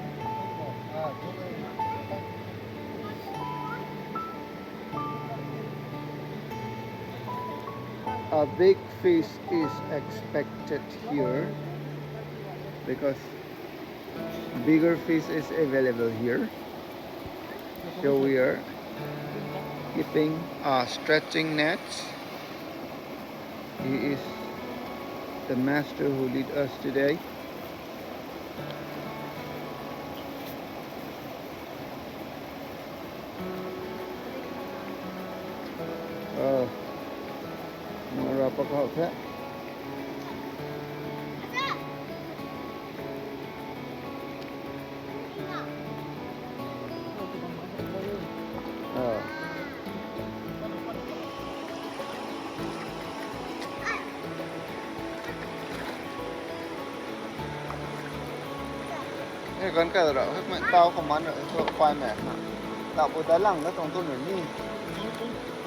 a big fish is expected here because bigger fish is available here. So we are keeping stretching nets. He is the master who lead us today. Nó ra bao thế. Cái con cái rồi hết mẹ tao không bán được cho khoai mẹ mà tạo bộ đá lẳng nó trong tôi nổi đi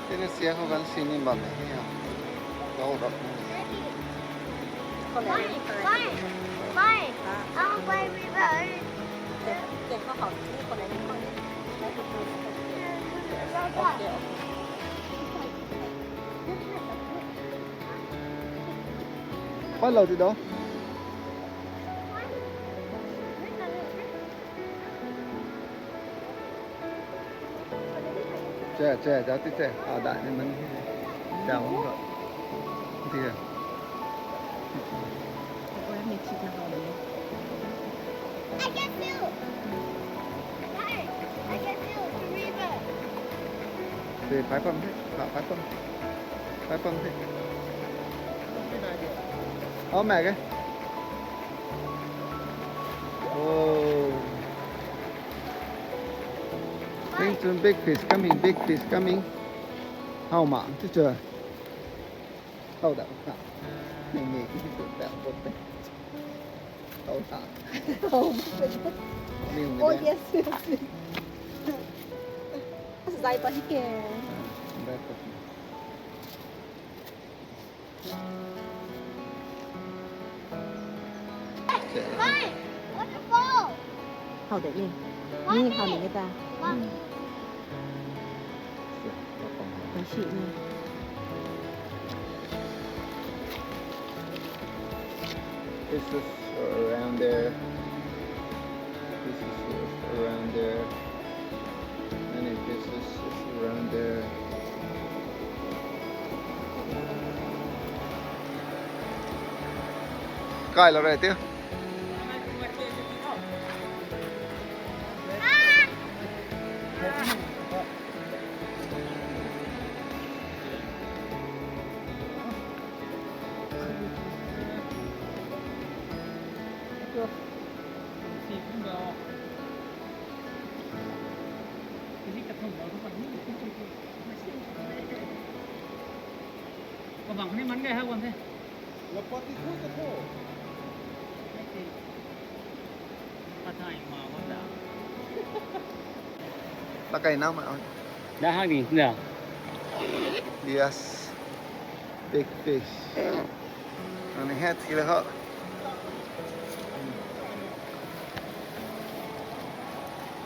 thế nên xe không gắn xin đi bằng này nha đâu được Bye. I'll play Riverside. เด็กก็ขอที่คนไหนที่คนนี้แล้วถูกต้อง bắt đầu từ đó trẻ cháu tí trẻ đại nên mình chào không rồi thì I can feel. Hey, I can feel the river. thì phải phân thế phải phân thế mẹ cái big fish coming how much chứ chưa đâu đã mình nghĩ cái sự đã một đấy đâu ta Oh, yes. outside but he can. Back of me. Mine. Waterfall. Hậu để lên. Ni hậu để người ta. Mom. Phải chịu nha. This is around there. This is around there. And if this is around there. Cài là đây tiêu. Có vòng cái mắn cái hả con thế? Là con đi thuốc cho cô. Phát hai mà con đã. Ta cài nào mà. Đã hai gì nhỉ? Yes. Big fish. And it had to hot.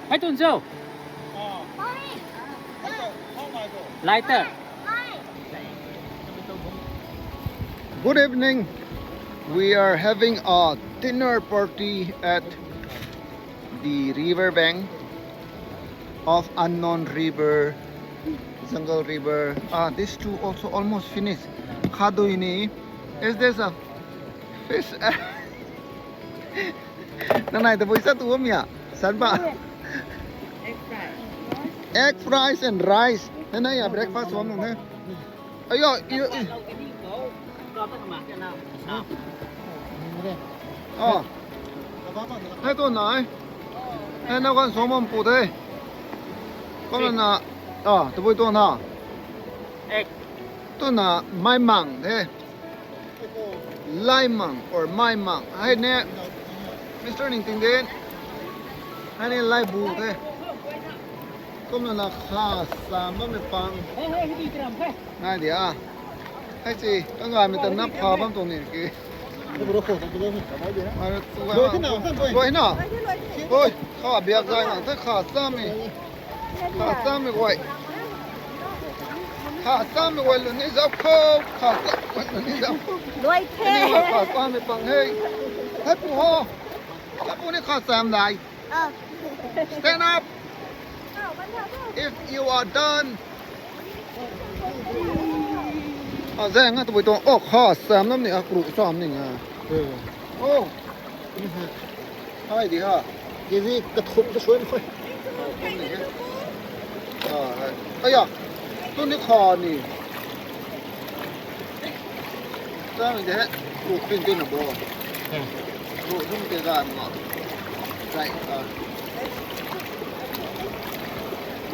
Hãy tuần sau. Mine. Không phải rồi. Lighter. Mine. Good evening. We are having a dinner party at the river bank of unknown river, jungle river. These two also almost finished. Khadoini, is there a fish? Năm nay tôi mới sát uống nhỉ? Sẵn bạn. Egg fries and rice. Thế này là breakfast uống không thế? Ây ơi, thế tôi nói, thế nó còn số mồm phụ thế. Con là, tôi vui tôi nào. Tôi là mai măng thế. Lai măng or mai măng. Hay nè, Mr. Ninh tình đến. Hay nè lai bù thế. Con là khá xa mà mình phang. Này đi à. Hay gì, các người mình tận nắp phá bấm tồn này kì. Nó khổ thật đấy. Rồi thế nào? Rồi thế nào? Ôi, khá biếc rồi nào, thế khá xa mình. Khá xa mình quậy. Khá xa mình quậy lần này dạo khô. Khá xa quậy lần này dạo khô. Đuôi Cái này là thế. khá xa mình bằng hê. Hết phụ hô. Hết phụ này khá xa mình lại. Stand up. If you are done. Dễ ngã tụi tôi khó xem lắm nè, cụ xóm nè. Hai đi ha. Cái gì cái thùng cái suối thôi. Ây da, tôi đi khó nè. Sao mình thế? Cụ kinh kinh là bố. Cụ không thể ra mà. Dạy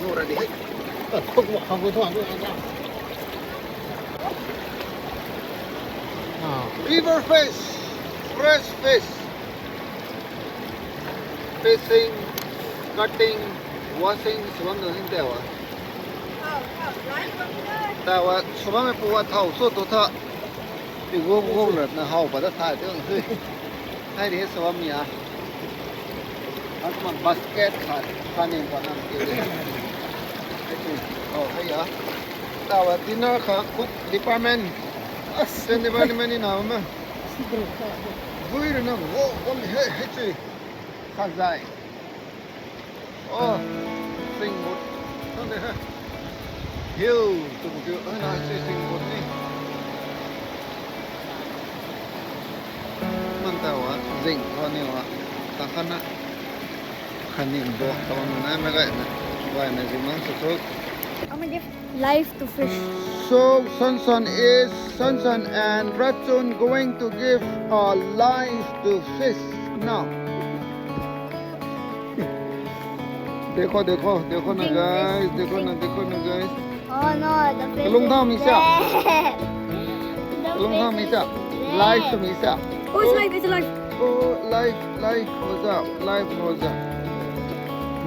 ngủ ra đi hết. Thùng không có thoáng được anh. River fish, fresh fish. Fishing, cutting, washing, suam được hình tèo à? Tèo à, suam mình phụ thầu suốt tổ thợ. Thì gom lợt là hậu và đất thải tương hơi. Hay đi suam nhỉ? Anh mà basket khăn nên còn ăn kiểu đấy. Hay à? Tèo à, dinner cook department. Send the money now, man. Vui rồi nè, vô, con hết chứ. Khá dài. Sinh một. Không thể ha. Hill, tụi một kiểu, nói sinh một đi. Mình tao á, dình, con nhiều á. Ta khăn á. Khăn nhìn vô, tao mà nãy mới gậy nè. Vậy này dình mang sốt sốt. Life to fish. So Sunsun and Ratsun going to give a life to fish now. देखो ना guys, देखो ना guys. Oh no, the fish. Long time is Misa. dead. The Long time fish Misa. is dead. Life to Misa. Oh, it's life, it's life. Oh, life was out. Life was out.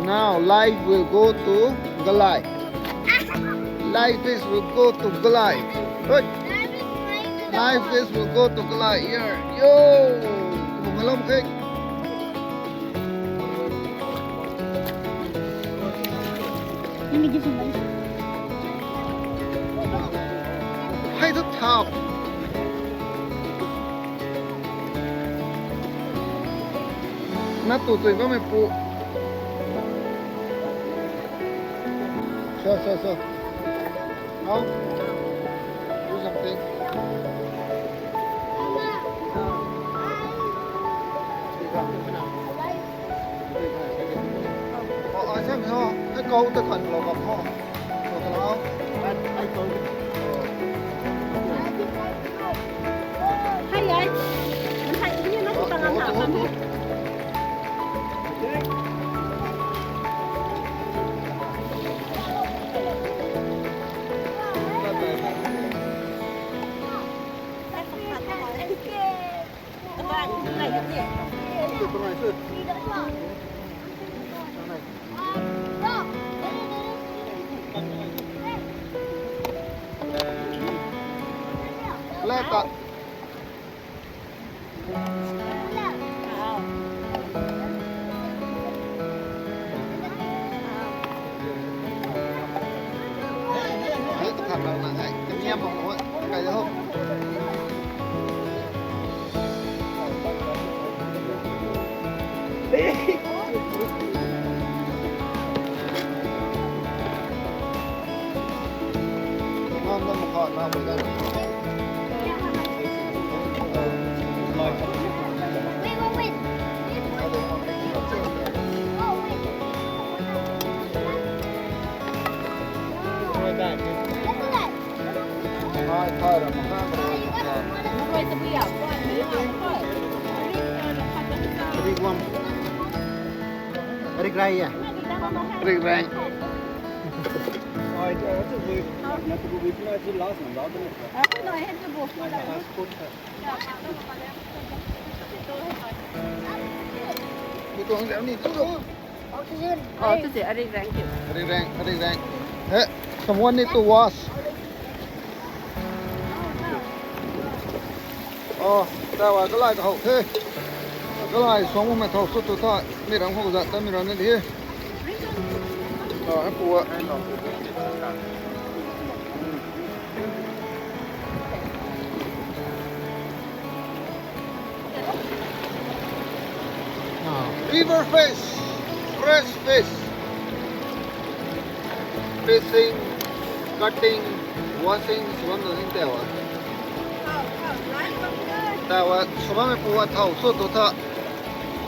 Now life will go to Galai. Live fish will go to glide. Good. Live fish will go to glide here. Yo! Malom kek. Let me give you money. Hay thức thảo. Nát tụt rồi có mày phụ. So. No? Do something. Xem sao? Cái câu tôi cần lò gặp họ. Lò gặp họ. Ai câu? Hay vậy? Mình thấy như nó cũng tăng hẳn lắm. Lát ạ. Đấy, tôi thằng là hãy em nhem vào nó cái đó không? Ngon lắm một hòn nào bây giờ. Wait. Hai thay là một hòn rồi. Rồi tôi bây giờ qua nữa thôi. Rig one. Rig ray à? Rì ràng. Ai cho nó vui. Nó cũng vui nó chỉ last nó đó thôi. Cái này hết cái bộ phim này. Cái con dẻo này chút không? Tôi sẽ ở đây ráng chịu. Rì ràng. Hey, someone need to wash. Ta vào cái lại cái hậu thế. Cái lại xuống một mét thầu suốt tôi thôi. Mình đang không giận ta mình nói lên đi. Em phụ ạ. River fish, fresh fish, fishing, cutting, washing, suam đồ hình tèo à. Tèo à, suam mấy phụ thầu suốt tôi thọ,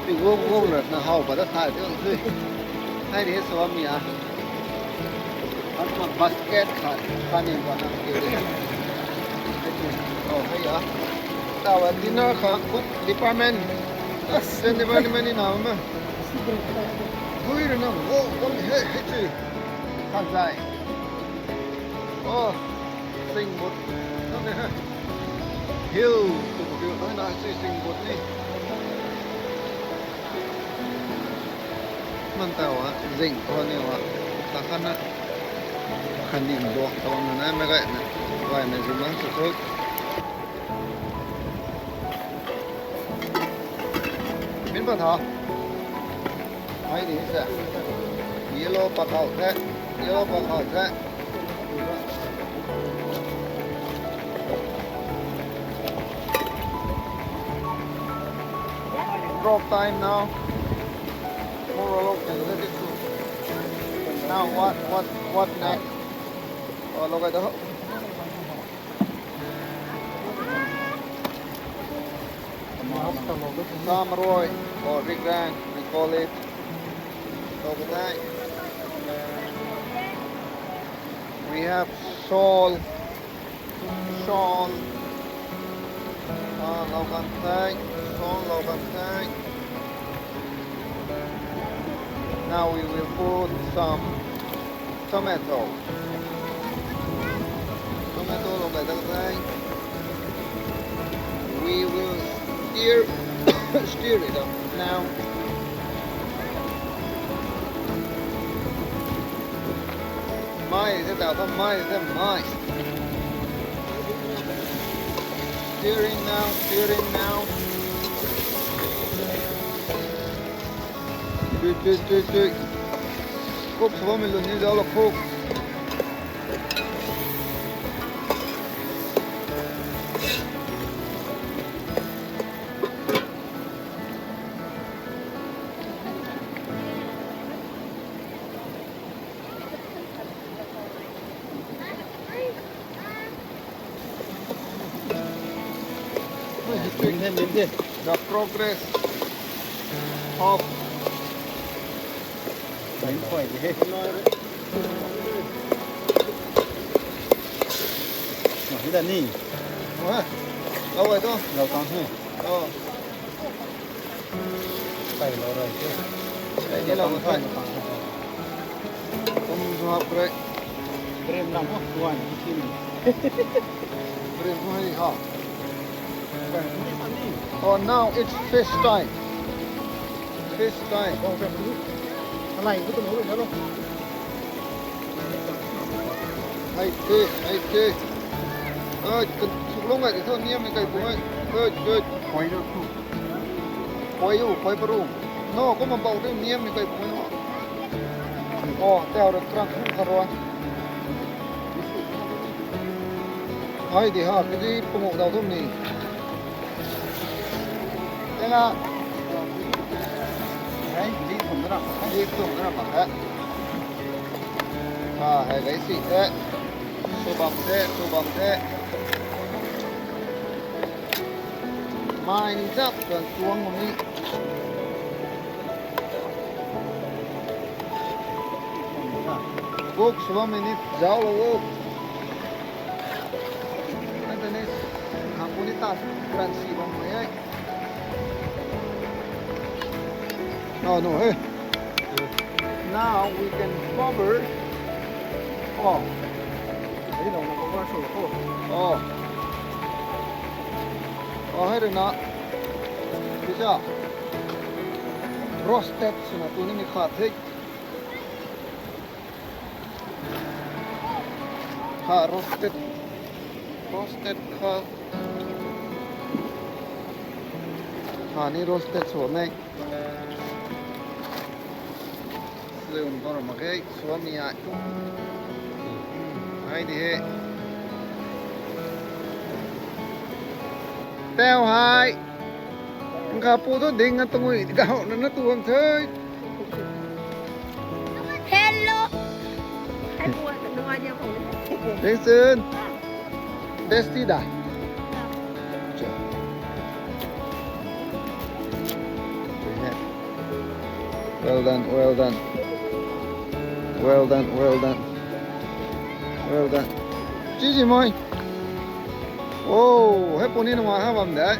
bị gông rồi, nó hậu và đất thải thế thôi. Hay đi suam mi à, ăn một basket khai nhìn vào năng kiểu đấy. Hay à, tèo à, dinner khá, cook department. Sen de böyle beni namı. Buyurun ama. O hiç. Kazay. Sinh bột. Nó này. Hill, tụi nó nói sinh bột đi. Mình tao á, dinh con này ạ. Ta khăn á. Khăn nhìn độ, tao nó nói vậy nè. Vài này dùng nó sốt. Miễn phần hả? Mấy đi sẽ yellow bạc hậu thế. Drop time now. More look and let it go. Now what next? Look at the Samaroi or Rigrang, we call it. Overnight. We have shawl. Now we will put some tomato. We will steer it up now. Mai thế nào thăm mai xem mai. Steering now, steering now. Chơi. Cốp số mình luôn như đó là cốp. The progress of Đánh khỏi thì hết nói đấy. Nó cái đàn đi. đâu rồi thôi. Đâu con thôi. Phải lâu rồi chứ. Đây như là một phần. Không hợp đấy. Brem làm không? Tuan cái gì? Brem không hay hả? Oh, now it's fish time. Fish time. Này cứ tôi nói được nữa đâu. Hay kê. Cần sụp lông này thì thôi niêm này cày bụng ấy. Quay được không? Quay baru. No, có mà bầu đấy niêm này cày bụng ấy nó. Teo được trăng không cả rồi. Hay thì ha, cái gì bụng ngộ đầu thơm này. Thế là Đấy, đi thùng cái nào? đi tụng cái nào bằng đấy. Hay cái gì thế? Số bằng thế. Mai đi chắc cần xuống một đi. Quốc số mình đi giáo là quốc. Nanti nih, kampung ini tak Transi Rongmei. No, hey. Now we can cover. Đấy đâu nó có qua sổ khô. Hay rồi nè. Bây giờ roasted suna tu ni khát thế. Roasted ni roasted số này. Leon con mà cái số mi ai. Hay đi he. Teo hai. Nga po to ding nga tungoy ikaw na natuwang thôi. Hello. Hai buồn nó ngoài nhau không? Listen. Bestida. Well done. Gigi moi. Hết bốn đi ngoài ha vòng đấy.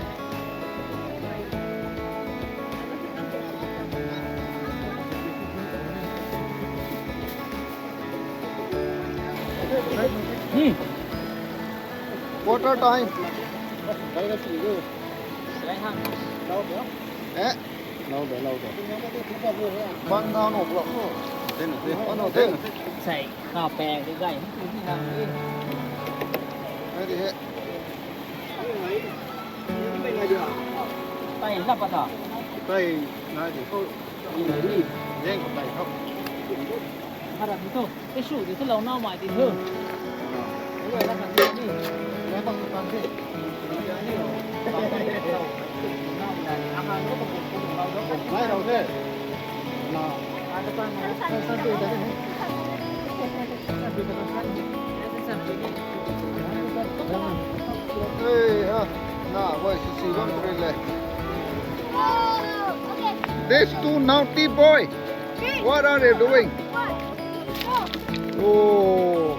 Water time. Đây là chỉ rồi. Đấy ha. Lâu nữa. Đấy. Lâu rồi. Băng thao nổ lọc rồi. Tên. Chạy cà bè cái gậy không thì nào đi. Đây thì hết. Tay lắp vào thở. Đây này thì thôi. Đi lấy đi. Nhanh của tay không. Mà đặt thôi. Cái sủ thì cứ lâu nào mãi thì thơm. Cái này là thằng kia đi. Nó bằng bằng gì? Ngay đầu thế. Là ai có con mà san tươi đấy. Hey, nah, why she don't really. Oh, okay. These two naughty boy. What are they doing? One, go. Oh.